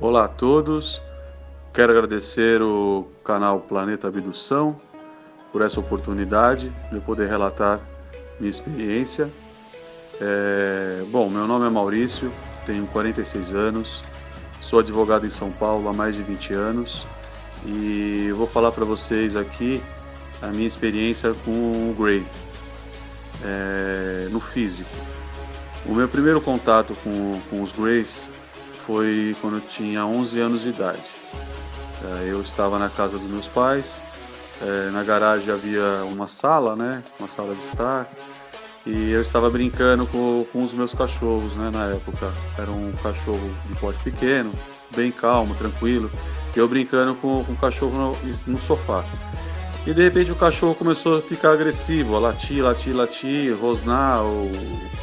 Olá a todos, quero agradecer o canal Planeta Abdução por essa oportunidade de eu poder relatar minha experiência. Bom, meu nome é Maurício, tenho 46 anos, sou advogado em São Paulo há mais de 20 anos e eu vou falar para vocês aqui a minha experiência com o Grey, no físico. O meu primeiro contato com os Greys foi quando eu tinha 11 anos de idade. Eu estava na casa dos meus pais, na garagem havia uma sala, né, uma sala de estar, e eu estava brincando com os meus cachorros, né, na época. Era um cachorro de porte pequeno, bem calmo, tranquilo, e eu brincando com o cachorro no sofá. E de repente o cachorro começou a ficar agressivo, a latir, latir, latir, rosnar, o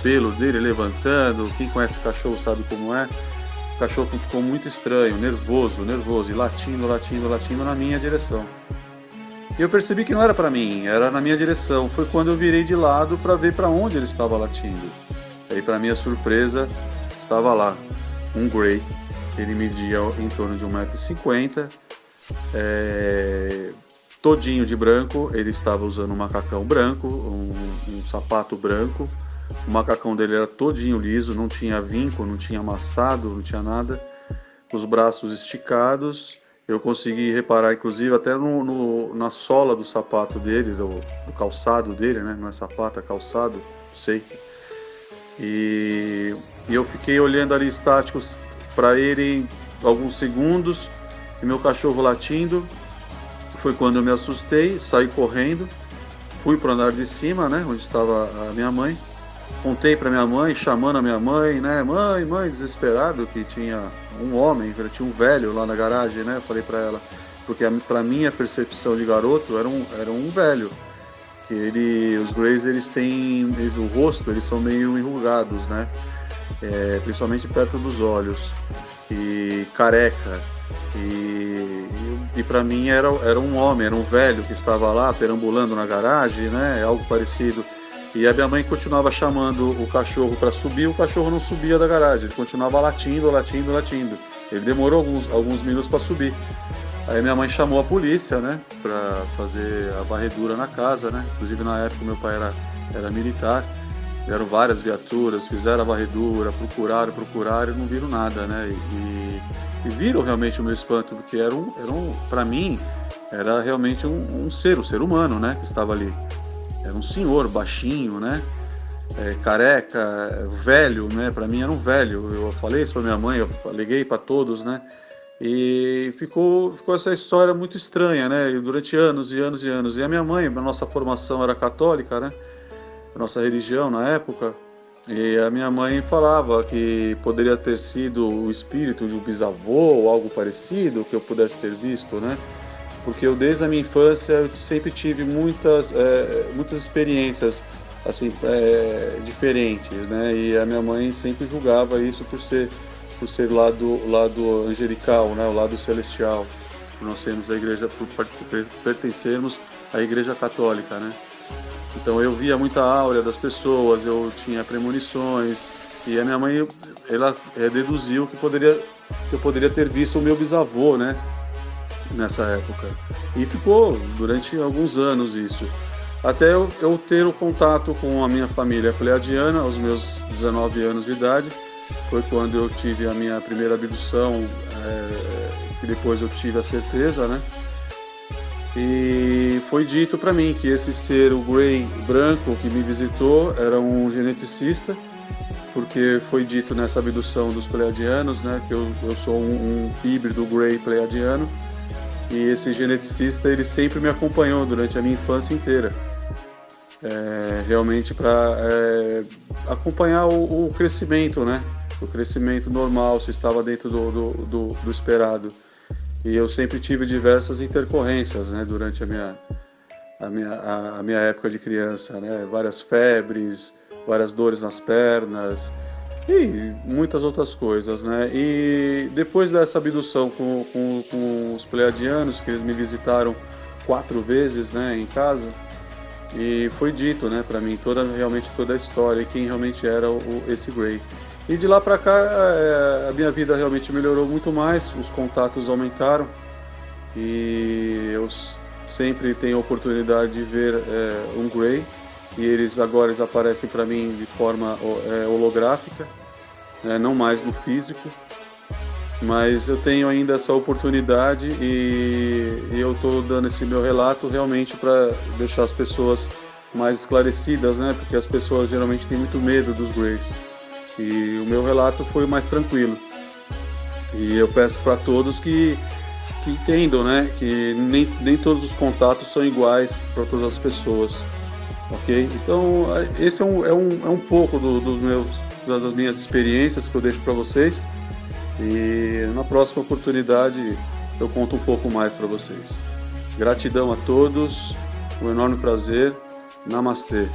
pelo dele levantando. Quem conhece cachorro sabe como é. O cachorro ficou muito estranho, nervoso, nervoso, e latindo, latindo, latindo na minha direção. E eu percebi que não era para mim, era na minha direção. Foi quando eu virei de lado para ver para onde ele estava latindo. Aí, para minha surpresa, estava lá um Grey. Ele media em torno de 1,50 m, todinho de branco. Ele estava usando um macacão branco, um sapato branco. O macacão dele era todinho liso, não tinha vinco, não tinha amassado, não tinha nada. Os braços esticados. Eu consegui reparar, inclusive, até na sola do sapato dele, do calçado dele, né? Não é sapato, é calçado, não sei. E eu fiquei olhando ali estáticos para ele alguns segundos, e meu cachorro latindo. Foi quando eu me assustei, saí correndo, fui para o andar de cima, né? Onde estava a minha mãe. Contei para minha mãe, chamando a minha mãe, né? Mãe, mãe, desesperado, que tinha um homem, tinha um velho lá na garagem, né? Eu falei para ela, porque para minha percepção de garoto era um velho. Que os Greys, o rosto, eles são meio enrugados, né? Principalmente perto dos olhos, e careca. E para mim era um homem, era um velho que estava lá perambulando na garagem, né? Algo parecido. E a minha mãe continuava chamando o cachorro para subir, o cachorro não subia da garagem, ele continuava latindo, latindo, latindo. Ele demorou alguns minutos para subir. Aí minha mãe chamou a polícia, né, para fazer a varredura na casa, né? Inclusive na época meu pai era militar, vieram várias viaturas, fizeram a varredura, procuraram e não viram nada, né? E viram realmente o meu espanto, porque para mim, era realmente um ser humano, né, que estava ali. Era um senhor baixinho, né? Careca, velho, né? Para mim era um velho. Eu falei isso para minha mãe, eu liguei para todos, né? E ficou essa história muito estranha, né? Durante anos e anos e anos. E a minha mãe, a nossa formação era católica, né? A nossa religião na época. E a minha mãe falava que poderia ter sido o espírito de um bisavô ou algo parecido que eu pudesse ter visto, né? Porque eu desde a minha infância eu sempre tive muitas experiências assim diferentes, né? E a minha mãe sempre julgava isso por ser lado angelical, né? O lado celestial, por nós sermos da igreja, pertencermos à igreja católica, né? Então eu via muita áurea das pessoas, eu tinha premonições, e a minha mãe ela deduziu que eu poderia ter visto o meu bisavô, né? Nessa época. E ficou durante alguns anos isso. Até eu ter o contato com a minha família pleiadiana aos meus 19 anos de idade. Foi quando eu tive a minha primeira abdução, que depois eu tive a certeza, né? E foi dito para mim que esse ser, o Grey branco que me visitou, era um geneticista, porque foi dito nessa abdução dos pleiadianos, né, que eu sou um híbrido Grey pleiadiano. E esse geneticista, ele sempre me acompanhou durante a minha infância inteira, realmente para acompanhar o crescimento, né? O crescimento normal, se estava dentro do esperado. E eu sempre tive diversas intercorrências, né? Durante a minha época de criança, né? Várias febres, várias dores nas pernas, e muitas outras coisas, né? E depois dessa abdução com os pleiadianos, que eles me visitaram 4 vezes, né, em casa, e foi dito, né, para mim realmente toda a história e quem realmente era esse Grey. E de lá para cá, a minha vida realmente melhorou muito mais, os contatos aumentaram e eu sempre tenho a oportunidade de ver um Grey, e agora eles aparecem para mim de forma holográfica, não mais no físico, mas eu tenho ainda essa oportunidade e eu estou dando esse meu relato realmente para deixar as pessoas mais esclarecidas, né? Porque as pessoas geralmente têm muito medo dos Greys. E o meu relato foi mais tranquilo. E eu peço para todos que entendam, né? Que nem todos os contatos são iguais para todas as pessoas, ok? Então, esse é um pouco das minhas experiências que eu deixo para vocês. E na próxima oportunidade eu conto um pouco mais para vocês. Gratidão a todos, um enorme prazer. Namastê.